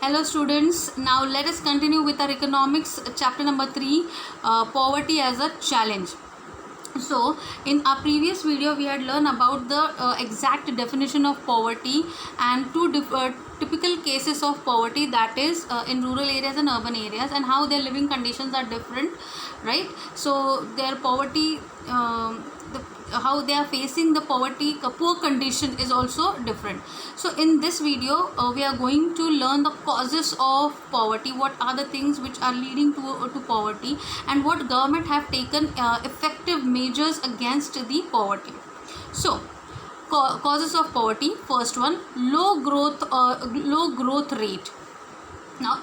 Hello students, now let us continue with our economics chapter number 3, poverty as a challenge. So in our previous video we had learned about the exact definition of poverty and two typical cases of poverty, that is in rural areas and urban areas, and how their living conditions are different, right? So their poverty, how they are facing the poverty, poor condition is also different. So in this video we are going to learn the causes of poverty, what are the things which are leading to poverty, and what government have taken effective measures against the poverty. So causes of poverty. First one, low growth rate. Now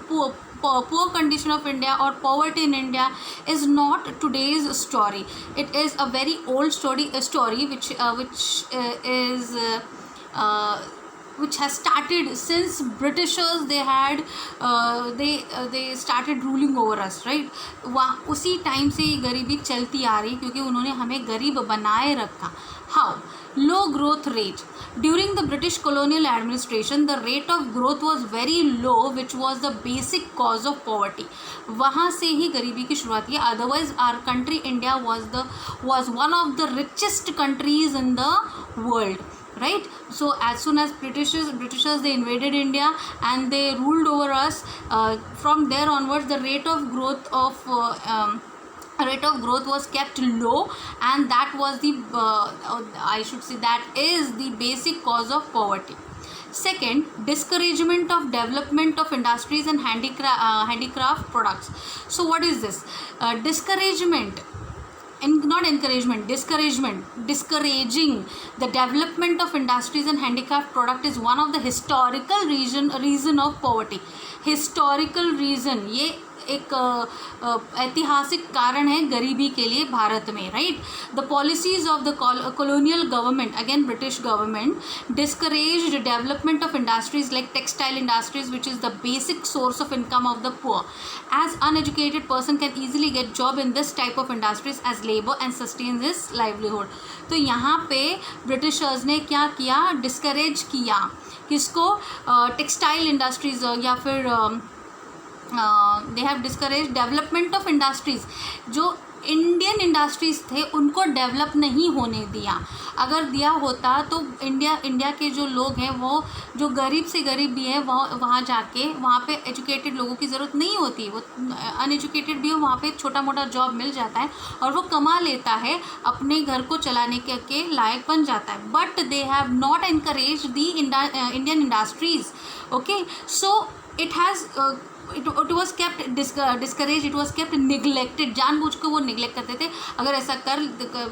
poor condition of India or poverty in India is not today's story. It is a very old story, which has started since Britishers they started ruling over us, right? उसी time से ये गरीबी चलती आ रही, क्योंकि उन्होंने हमें गरीब बनाए रखा. How? Low growth rate. During the British colonial administration, the rate of growth was very low, which was the basic cause of poverty. वहाँ से ही गरीबी की शुरुआत की. Otherwise, our country India was one of the richest countries in the world, right? So as soon as Britishers they invaded India and they ruled over us, from there onwards the rate of growth was kept low, and that was the I should say that is the basic cause of poverty. Second, discouragement of development of industries and handicraft products. So what is this? Discouragement, not encouragement, discouraging the development of industries and handicraft product is one of the historical reason of poverty. Historical reason, ये एक ऐतिहासिक कारण है गरीबी के लिए भारत में, right? The policies of the colonial government, again British government, discouraged development of industries like textile industries, which is the basic source of income of the poor, as uneducated person can easily get job in this type of industries as labor and sustain his livelihood. तो यहाँ पे Britishers ने क्या किया? Discourage किया किसको? Textile industries या फिर they have discouraged development of industries. जो इंडियन इंडस्ट्रीज़ थे उनको डेवलप नहीं होने दिया. अगर दिया होता तो इंडिया के जो लोग हैं, वो जो गरीब से गरीब भी है, वहाँ जाके वहाँ पे एजुकेटेड लोगों की ज़रूरत नहीं होती. वो अनएजुकेटेड भी हो, वहाँ पे छोटा मोटा जॉब मिल जाता है और वो कमा लेता है, अपने घर को चलाने के लायक बन जाता है. But they have not encourage the Indian industries. Okay, so it was kept discouraged, it was kept neglected. जानबूझ के वो निगलेक्ट करते थे. अगर ऐसा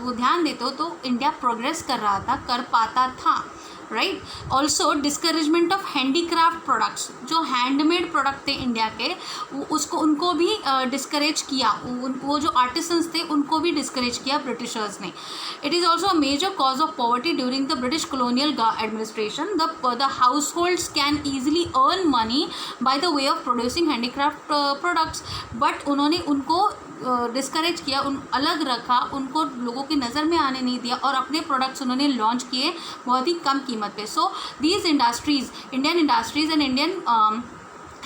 वो ध्यान देते हो तो इंडिया प्रोग्रेस कर रहा था, कर पाता था, right? Also discouragement of handicraft products. जो हैंडमेड प्रोडक्ट थे इंडिया के, उनको भी डिस्करेज किया. वो जो आर्टिसंस थे उनको भी डिस्करेज किया ब्रिटिशर्स ने. It is also a major cause of poverty during the British colonial administration. The households can easily earn money by the way of producing handicraft products, but उन्होंने उनको डिस्करेज किया, अलग रखा, उनको लोगों की नज़र में आने नहीं दिया और अपने प्रोडक्ट्स उन्होंने लॉन्च किए बहुत ही कम कीमत पे. So these industries, Indian industries and Indian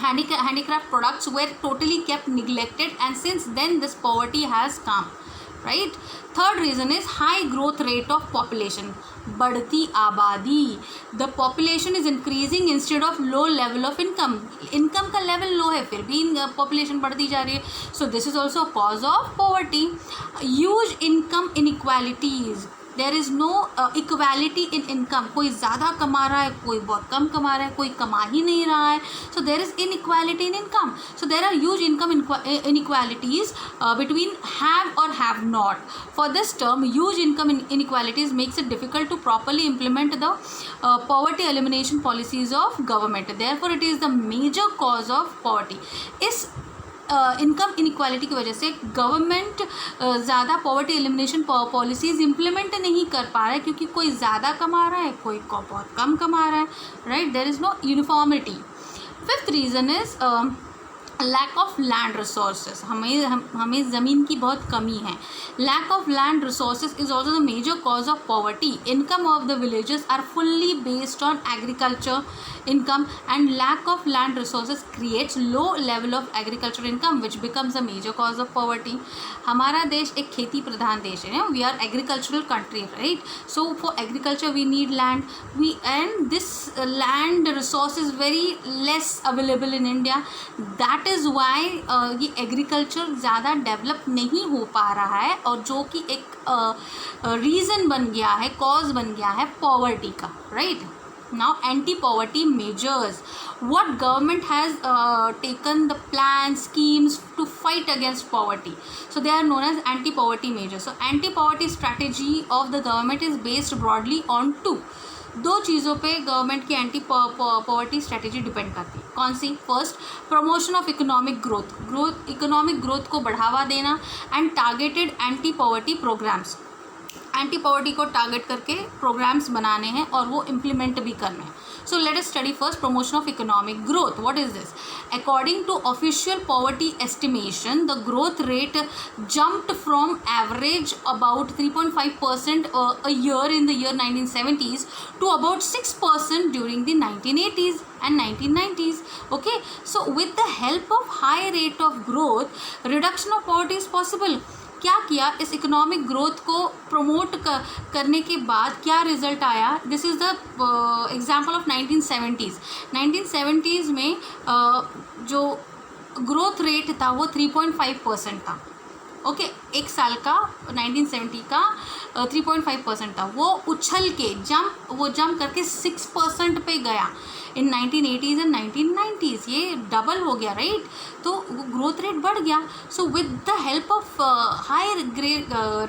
handicraft products were totally kept neglected, and since then this poverty has come, right? Third reason is high growth rate of population. बढ़ती आबादी. The population is increasing instead of low level of income. Income का level low है, फिर भी population बढ़ती जा रही है. So this is also a cause of poverty. Huge income inequalities. There is no equality in income. कोई ज़्यादा कमा रहा है, कोई बहुत कम कमा रहा है, कोई कमा ही नहीं रहा है. So there is inequality in income. So there are huge income inequalities between have or have not. For this term, huge income inequalities makes it difficult to properly implement the poverty elimination policies of government. Therefore, it is the major cause of poverty. इस income inequality की वजह से government ज़्यादा poverty elimination policies implement नहीं कर पा रहा है, क्योंकि कोई ज़्यादा कमा रहा है, कोई बहुत कम कमा रहा है, right? There is no uniformity. Fifth reason is lack of land resources, हमें ज़मीन की बहुत कमी है. Lack of land resources is also the major cause of poverty. Income of the villages are fully based on agriculture income, and lack of land resources creates low level of agricultural income which becomes a major cause of poverty. हमारा देश एक खेती प्रधान देश है. We are agricultural country, right? So for agriculture we need land, and this land resource is very less available in India. That is why ये agriculture ज़्यादा develop नहीं हो पा रहा है, और जो कि एक reason बन गया है, cause बन गया है poverty का, right? Now anti-poverty measures. What government has taken the plans, schemes to fight against poverty? So they are known as anti-poverty measures. So anti-poverty strategy of the government is based broadly on two. दो चीज़ों पे government की anti poverty strategy depend करती है. कौन सी? First, promotion of economic growth, economic growth को बढ़ावा देना, and targeted anti poverty programmes. Anti poverty को टारगेट करके प्रोग्राम्स बनाने हैं और वो इम्प्लीमेंट भी करने हैं. So let us study first promotion of economic growth. What is this? According to official poverty estimation, the growth rate jumped from average about 3.5% a year in the year 1970s to about 6% during the 1980s and 1990s. Okay, so with the help of high rate of growth, reduction of poverty is possible. क्या किया? इस economic growth को promote करने के बाद क्या result आया? This is the example of 1970s. 1970s में जो ग्रोथ रेट था वो 3.5% था. ओके, एक साल का 1970 का 3.5% था. वो उछल के जंप करके 6% पे गया इन 1980s एंड 1990s. ये डबल हो गया, राइट? तो ग्रोथ रेट बढ़ गया. So with the help of higher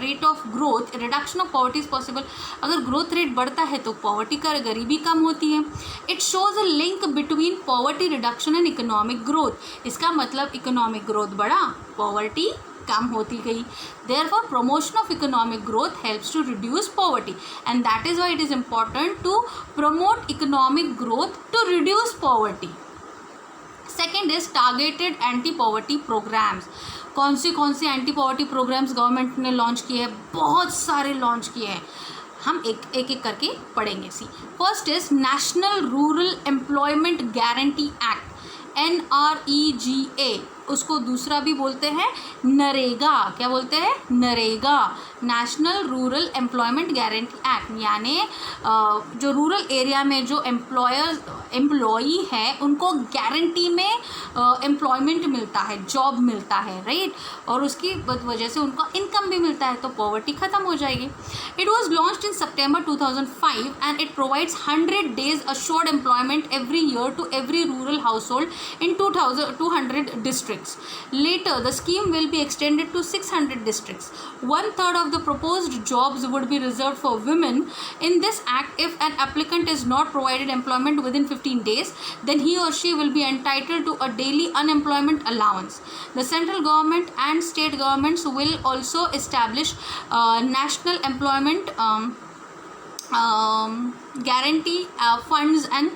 rate of growth, reduction of poverty is possible. अगर ग्रोथ रेट बढ़ता है तो पॉवर्टी का गरीबी कम होती है. It shows a link between poverty reduction and economic growth. इसका मतलब इकोनॉमिक ग्रोथ बढ़ा, पॉवर्टी कम होती गई. Therefore, promotion of economic growth helps to reduce poverty, and that is why it is important to promote economic growth to reduce poverty. Second is targeted anti-poverty programs. कौन सी anti poverty programmes government ने launch किए हैं? बहुत सारे launch किए हैं. हम एक करके पढ़ेंगे. See, first is National Rural Employment Guarantee Act, NREGA. उसको दूसरा भी बोलते हैं नरेगा. क्या बोलते हैं? NREGA, national Rural Employment Guarantee act. यानी जो रूरल एरिया में जो एम्प्लॉई है उनको गारंटी में एम्प्लॉयमेंट मिलता है, जॉब मिलता है, राइट? और उसकी वजह से उनको इनकम भी मिलता है, तो पॉवर्टी ख़त्म हो जाएगी. It was launched in September 2005 and it provides 100 days assured employment every year to every rural household in 200 districts. Later, the scheme will be extended to 600 districts. 1/3 of the proposed jobs would be reserved for women. In this act, if an applicant is not provided employment within 15 days, then he or she will be entitled to a daily unemployment allowance. The central government and state governments will also establish national employment guarantee funds and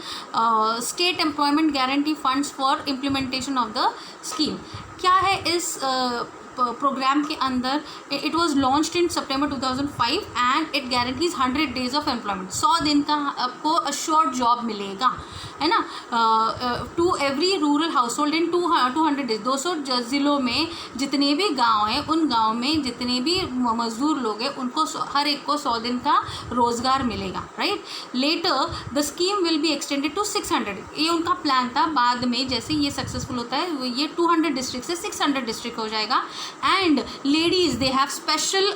state employment guarantee funds for implementation of the scheme. क्या है इस program के अंदर? It was launched in September 2005 and it guarantees 100 days of employment. 100 दिन का आपको assured job मिलेगा, है ना, to every rural household in 200 days. 200 ज़िलों में जितने भी गांव हैं, उन गांव में जितने भी मजदूर लोग हैं उनको हर एक को 100 दिन का रोज़गार मिलेगा, right? Later the scheme will be extended to 600. ये उनका प्लान था. बाद में जैसे ये सक्सेसफुल होता है, ये 200 डिस्ट्रिक्ट से 600 डिस्ट्रिक्ट हो जाएगा. And ladies, they have special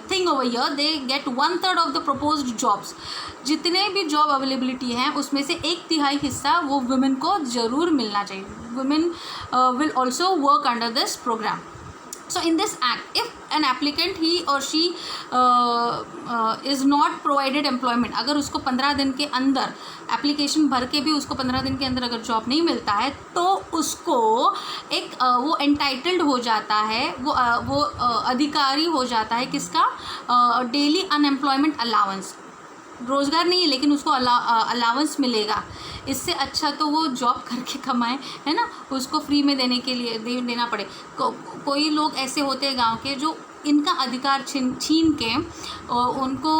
thing over here. They get 1/3 of the proposed jobs. जितने भी जॉब अवेलेबिलिटी हैं उसमें से 1/3 हिस्सा वो वुमेन को ज़रूर मिलना चाहिए. Women will also work under this program. So in this act, if an applicant, he or she is not provided employment, अगर उसको 15 दिन के अंदर एप्लीकेशन भर के भी उसको 15 दिन के अंदर अगर जॉब नहीं मिलता है, तो उसको एक वो एंटाइटल्ड हो जाता है, वो अधिकारी हो जाता है किसका? Daily unemployment allowance. रोज़गार नहीं है लेकिन उसको अलाउंस मिलेगा, इससे अच्छा तो वो जॉब करके कमाए, है ना, उसको फ्री में देने के लिए देना पड़े। कोई लोग ऐसे होते हैं गांव के जो इनका अधिकार छीन के उनको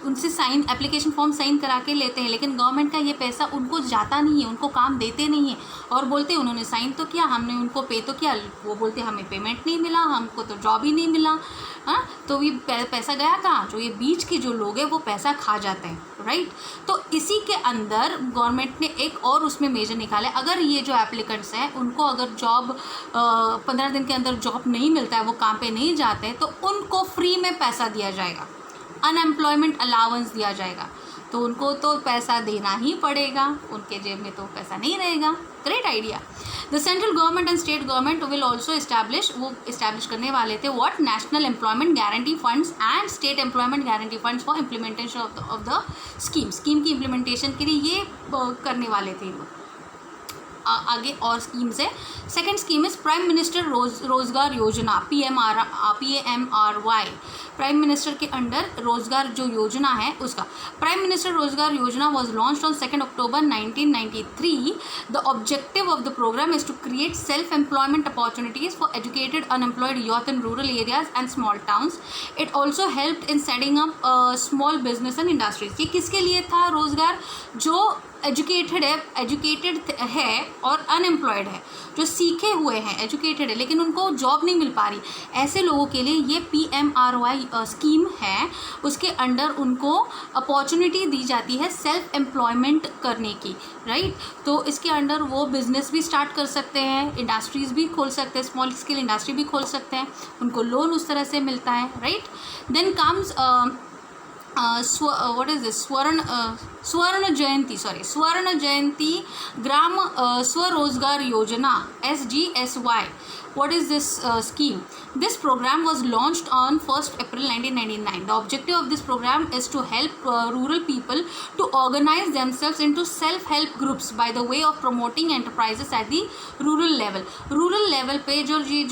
उनसे एप्लीकेशन फॉर्म साइन करा के लेते हैं, लेकिन गवर्नमेंट का ये पैसा उनको जाता नहीं है, उनको काम देते नहीं है, और बोलते हैं उन्होंने साइन तो किया, हमने उनको पे तो किया, वो बोलते हैं हमें पेमेंट नहीं मिला, हमको तो जॉब ही नहीं मिला। हाँ, तो ये पैसा गया कहाँ? जो ये बीच के जो लोग हैं वो पैसा खा जाते हैं, राइट। तो इसी के अंदर गवर्नमेंट ने एक और उसमें मेजर निकाला, अगर ये जो एप्लीकेंट्स हैं उनको अगर जॉब 15 दिन के अंदर जॉब नहीं मिलता है, वो काम पे नहीं जाते हैं, तो उनको फ्री में पैसा दिया जाएगा, अनएम्प्लॉयमेंट अलाउंस दिया जाएगा। तो उनको तो पैसा देना ही पड़ेगा, उनके जेब में तो पैसा नहीं रहेगा। Great idea. The central government and state government will also establish करने वाले थे what national employment guarantee funds and state employment guarantee funds for implementation of the scheme की इम्प्लीमेंटेशन के लिए ये करने वाले थे लोग। आगे और स्कीम्स है। Second scheme is prime minister रोजगार योजना, PMRY। प्राइम मिनिस्टर के अंडर रोजगार जो योजना है उसका, प्राइम मिनिस्टर रोजगार योजना was launched on 2 October 1993। The objective of the program is to create self employment opportunities for educated unemployed youth in rural areas and small towns. It also helped in setting up small business and industries. ये किसके लिए था रोजगार? जो educated है और unemployed है, जो सीखे हुए हैं, एजुकेटेड है लेकिन उनको जॉब नहीं मिल पा रही, ऐसे लोगों के लिए ये PMRY स्कीम है। उसके अंडर उनको अपॉर्चुनिटी दी जाती है सेल्फ एम्प्लॉयमेंट करने की, राइट। तो इसके अंडर वो बिज़नेस भी स्टार्ट कर सकते हैं, इंडस्ट्रीज़ भी खोल सकते हैं, स्मॉल स्केल इंडस्ट्री भी खोल सकते हैं, उनको लोन उस तरह से मिलता है, right. Then comes what is this? स्वर्ण जयंती ग्राम स्वरोजगार योजना, SGSY. What is this scheme? This program was launched on 1st April 1999. The objective of this program is to help rural people to organize themselves into self-help groups by the way of promoting enterprises at the rural level. Rural level पे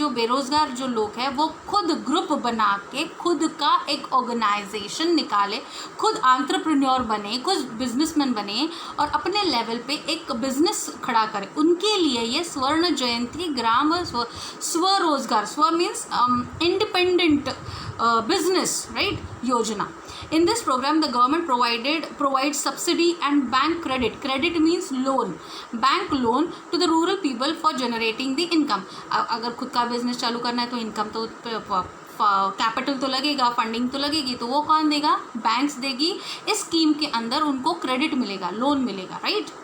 जो बेरोजगार जो लोग हैं वो खुद group बना के खुद का एक ऑर्गेनाइजेशन निकाले, खुद एंटरप्रेन्योर बने, खुद बिजनेसमैन बने और अपने लेवल पे एक बिजनेस खड़ा करें। उनके लिए ये स्वर्ण जयंती ग्राम स्वरोजगार, स्व मीन्स independent business, right, योजना. In this program the government provides subsidy and bank credit means loan, bank loan to the rural people for generating the income. अगर खुद का बिजनेस चालू करना है तो इनकम तो कैपिटल तो लगेगा, फंडिंग तो लगेगी, तो वो कौन देगा? बैंक्स देगी। इस स्कीम के अंदर उनको क्रेडिट मिलेगा, लोन मिलेगा, right.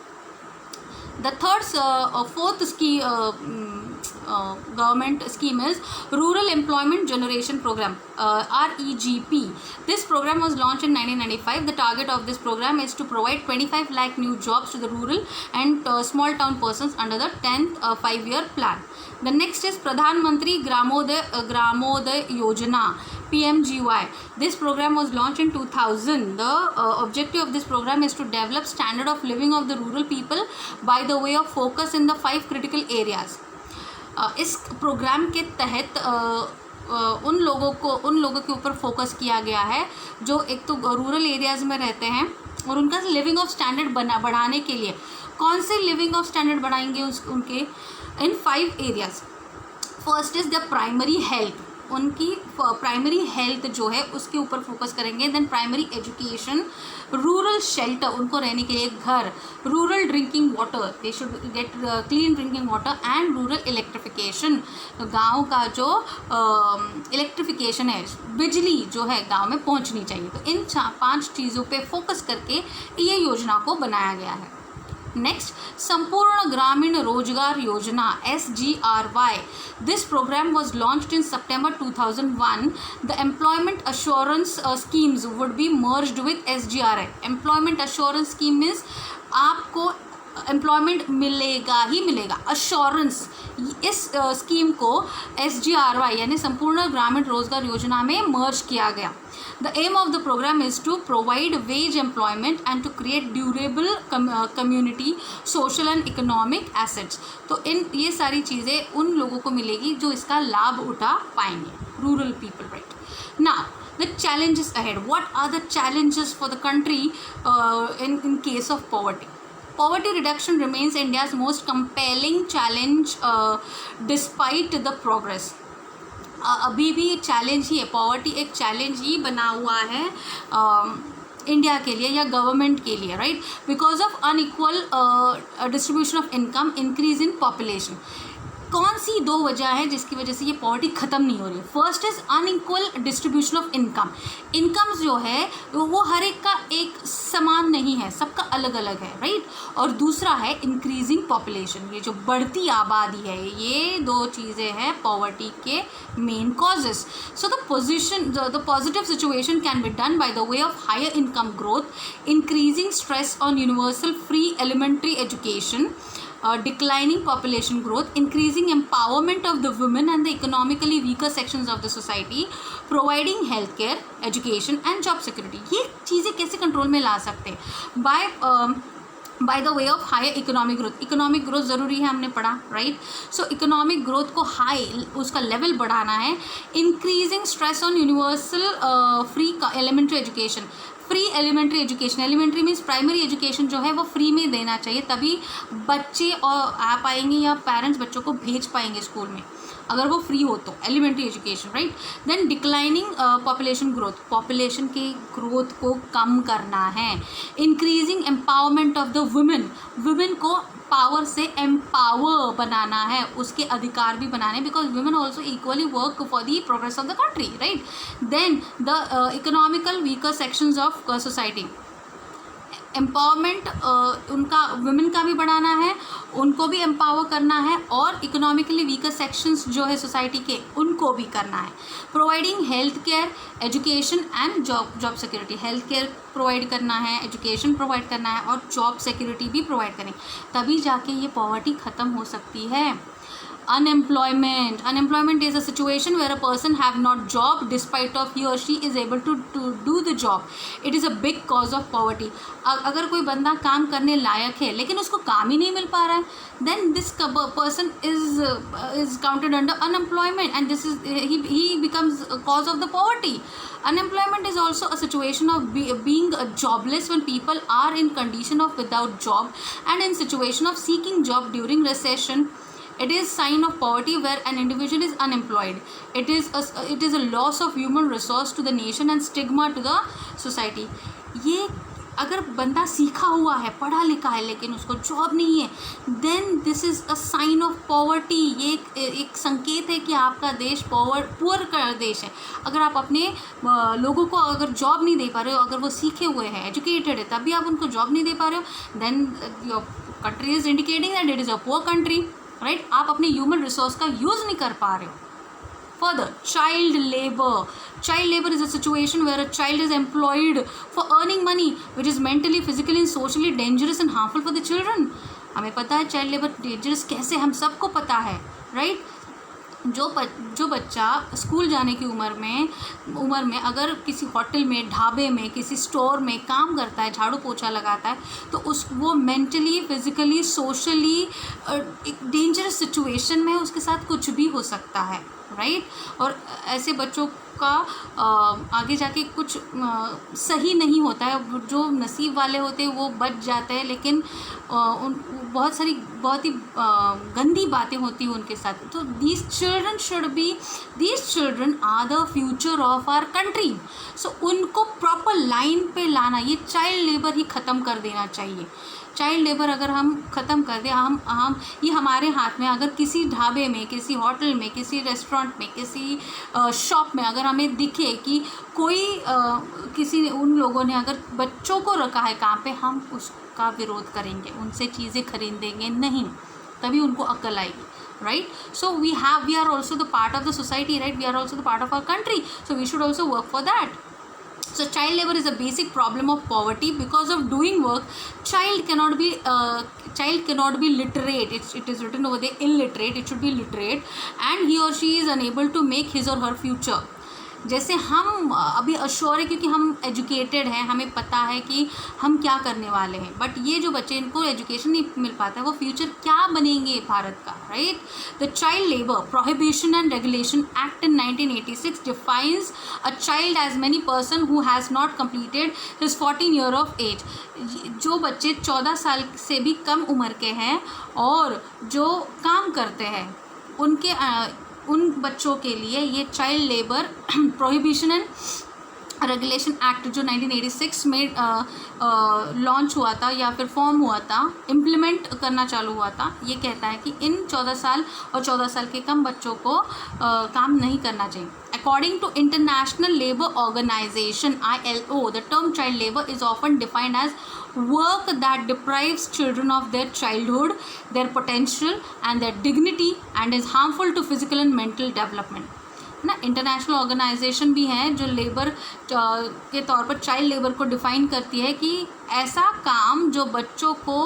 The fourth government scheme is Rural Employment Generation Program, REGP. This program was launched in 1995. The target of this program is to provide 25 lakh new jobs to the rural and small town persons under the 10th 5-year plan. The next is Pradhan Mantri Gramoday Yojana, PMGY. This program was launched in 2000. The objective of this program is to develop standard of living of the rural people by the way of focus in the 5 critical areas. इस program के तहत उन लोगों के ऊपर focus किया गया है जो एक तो रूरल एरियाज़ में रहते हैं और उनका लिविंग ऑफ स्टैंडर्ड बढ़ाने के लिए। कौन से लिविंग ऑफ स्टैंडर्ड बढ़ाएंगे उनके? In 5 areas. First is the primary health, उनकी प्राइमरी हेल्थ जो है उसके ऊपर फोकस करेंगे। Then primary education, rural shelter, उनको रहने के लिए घर, rural drinking water, they should get clean drinking water, and rural electrification, गांव का जो इलेक्ट्रिफिकेशन है, बिजली जो है गांव में पहुंचनी चाहिए। तो इन 5 चीज़ों पे फोकस करके ये योजना को बनाया गया है। Next, Sampurna Gramin Rozgar Yojana, SGRY. This program was launched in September 2001. The employment assurance schemes would be merged with SGRY. Employment assurance scheme means आपको एम्प्लॉयमेंट मिलेगा ही मिलेगा, अश्योरेंस। इस स्कीम को SGRY यानी संपूर्ण ग्रामीण रोजगार योजना में मर्ज किया गया। The aim of the program is to provide wage employment and to create durable community, social and economic assets. तो ये सारी चीज़ें उन लोगों को मिलेगी जो इसका लाभ उठा पाएंगे, rural people, right. Now The challenges ahead. What are the challenges for the country in case of poverty? Poverty reduction remains India's most compelling challenge despite the progress. अभी भी चैलेंज ही है, पॉवर्टी एक चैलेंज ही बना हुआ है India के लिए या गवर्नमेंट के लिए, right, because of unequal distribution of income, increase in population. कौन सी दो वजह है जिसकी वजह से ये पॉवर्टी ख़त्म नहीं हो रही है? First is unequal distribution of income. Incomes जो है वो हर एक का एक समान नहीं है, सबका अलग अलग है, राइट. और दूसरा है इंक्रीजिंग पॉपुलेशन. ये जो बढ़ती आबादी है, ये दो चीज़ें हैं पॉवर्टी के main causes. So the positive situation can be done by the way of higher income growth, increasing stress on universal free elementary education, declining population growth, increasing empowerment of the women and the economically weaker sections of the society, providing healthcare, education and job security. ये चीज़ें कैसे control में ला सकते हैं? By the way of higher economic growth. Economic growth ज़रूरी है, हमने पढ़ा, राइट. सो इकोनॉमिक ग्रोथ को हाई, उसका लेवल बढ़ाना है. Increasing stress on universal free elementary education. Free elementary education, elementary means primary education जो है वो फ्री में देना चाहिए, तभी बच्चे और आ पाएंगे या पेरेंट्स बच्चों को भेज पाएंगे स्कूल में, अगर वो फ्री हो तो elementary education, right. Then declining population growth, population की ग्रोथ को कम करना है. Increasing empowerment of the women, women को पावर से एम्पावर बनाना है, उसके अधिकार भी बनाने, because women also equally work for the progress of the country, right. Then the economical weaker sections of society, empowerment उनका वुमेन का भी बढ़ाना है, उनको भी एम्पावर करना है, और इकोनॉमिकली वीकर सेक्शंस जो है सोसाइटी के, उनको भी करना है. Providing health care, education and job security. Health care provide करना है, एजुकेशन प्रोवाइड करना है, और जॉब सिक्योरिटी भी प्रोवाइड करें, तभी जाके ये पॉवर्टी ख़त्म हो सकती है. Unemployment is a situation where a person have not job despite of he or she is able to do the job. It is a big cause of poverty. अगर कोई बंदा काम करने लायक है लेकिन उसको काम ही नहीं मिल पा रहा है, then this person is counted under unemployment, and this is he becomes a cause of the poverty. Unemployment is also a situation of being jobless when people are in condition of without job and in situation of seeking job during recession. It is sign of poverty where an individual is unemployed. It is a loss of human resource to the nation and stigma to the society. ये अगर बंदा सीखा हुआ है, पढ़ा लिखा है, लेकिन उसको जॉब नहीं है, then this is a sign of poverty. ये एक संकेत है कि आपका देश पुअर का देश है. अगर आप अपने लोगों को अगर जॉब नहीं दे पा रहे हो, अगर वो सीखे हुए हैं, एजुकेटेड है, तभी आप उनको जॉब नहीं दे पा रहे हो, then your country is indicating that it is a poor country. Right, आप अपने ह्यूमन रिसोर्स का यूज़ नहीं कर पा रहे हो. Further, child labour is a situation where a child is employed for earning money which is mentally, physically and socially dangerous and harmful for the children. हमें पता है चाइल्ड लेबर डेंजरस कैसे, हम सबको पता है, राइट. जो बच्चा स्कूल जाने की उम्र में अगर किसी होटल में, ढाबे में, किसी स्टोर में काम करता है, झाड़ू पोछा लगाता है, तो वो मेंटली, फिजिकली, सोशली एक डेंजरस सिचुएशन में उसके साथ कुछ भी हो सकता है, राइट. और ऐसे बच्चों का आगे जाके कुछ सही नहीं होता है. जो नसीब वाले होते हैं वो बच जाते हैं, लेकिन बहुत ही गंदी बातें होती हैं उनके साथ. तो these children are the future of our country. सो उनको प्रॉपर लाइन पे लाना, ये चाइल्ड लेबर ही ख़त्म कर देना चाहिए. चाइल्ड लेबर अगर हम ख़त्म कर दें, हम ये हमारे हाथ में. अगर किसी ढाबे में, किसी होटल में, किसी रेस्टोरेंट में, किसी शॉप में अगर हमें दिखे कि कोई किसी उन लोगों ने अगर बच्चों को रखा है काम पे, हम उसका विरोध करेंगे, उनसे चीज़ें खरीदेंगे नहीं, तभी उनको अक्ल आएगी, right. So we are also the part of the society, right. We are also the part of our country, so we should also work for that. So child labor is a basic problem of poverty. Because of doing work, child cannot be literate. It is written over there illiterate. It should be literate, and he or she is unable to make his or her future. जैसे हम अभी assure है क्योंकि हम educated हैं, हमें पता है कि हम क्या करने वाले हैं, बट ये जो बच्चे इनको एजुकेशन नहीं मिल पाता है वो फ्यूचर क्या बनेंगे भारत का, right. The child labour prohibition and regulation act in 1986 defines a child as many person who has not completed his 14 year of age. जो बच्चे 14 साल से भी कम उम्र के हैं और जो काम करते हैं उनके उन बच्चों के लिए ये child labour prohibition and regulation act जो 1986 में लॉन्च हुआ था या फिर फॉर्म हुआ था, इम्प्लीमेंट करना चालू हुआ था, ये कहता है कि इन 14 साल और 14 साल के कम बच्चों को काम नहीं करना चाहिए। According to International Labour Organization (ILO), the term child labor is often defined as work that deprives children of their childhood, their potential and their dignity and is harmful to physical and mental development। ना international organisation भी हैं जो labour के तौर पर child labour को define करती है कि ऐसा काम जो बच्चों को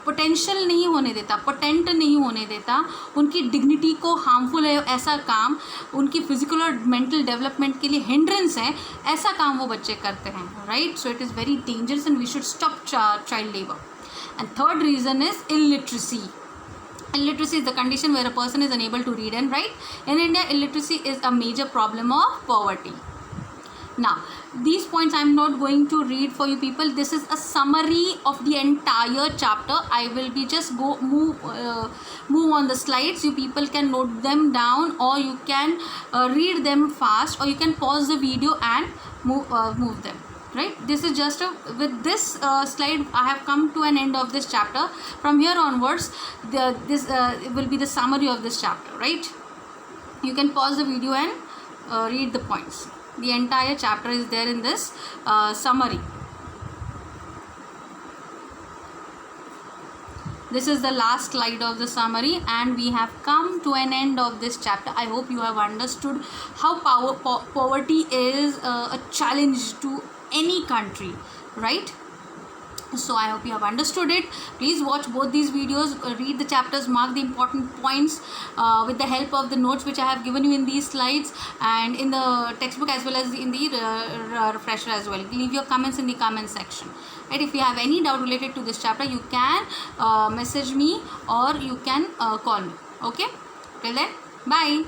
पोटेंशियल नहीं होने देता, पोटेंट नहीं होने देता, उनकी डिग्निटी को हार्मफुल है, ऐसा काम उनकी फिजिकल और मेंटल डेवलपमेंट के लिए हिंड्रेंस है, ऐसा काम वो बच्चे करते हैं, right. So it is very dangerous and we should stop child labour. And third reason is illiteracy. Illiteracy is the condition where a person is unable to read and write. In India, illiteracy is a major problem of poverty. Now, these points I am not going to read for you people. This is a summary of the entire chapter. I will be just move on the slides. You people can note them down, or you can read them fast, or you can pause the video and move them. Right, this is just with this slide I have come to an end of this chapter. From here onwards this will be the summary of this chapter, right. You can pause the video and read the points. The entire chapter is there in this summary. This is the last slide of the summary and we have come to an end of this chapter. I hope you have understood how poverty is a challenge to any country, right. So I hope you have understood it. Please watch both these videos, read the chapters, mark the important points with the help of the notes which I have given you in these slides and in the textbook as well as in the refresher as well. Leave your comments in the comment section, right. If you have any doubt related to this chapter, you can message me or you can call me. Okay, till then, bye.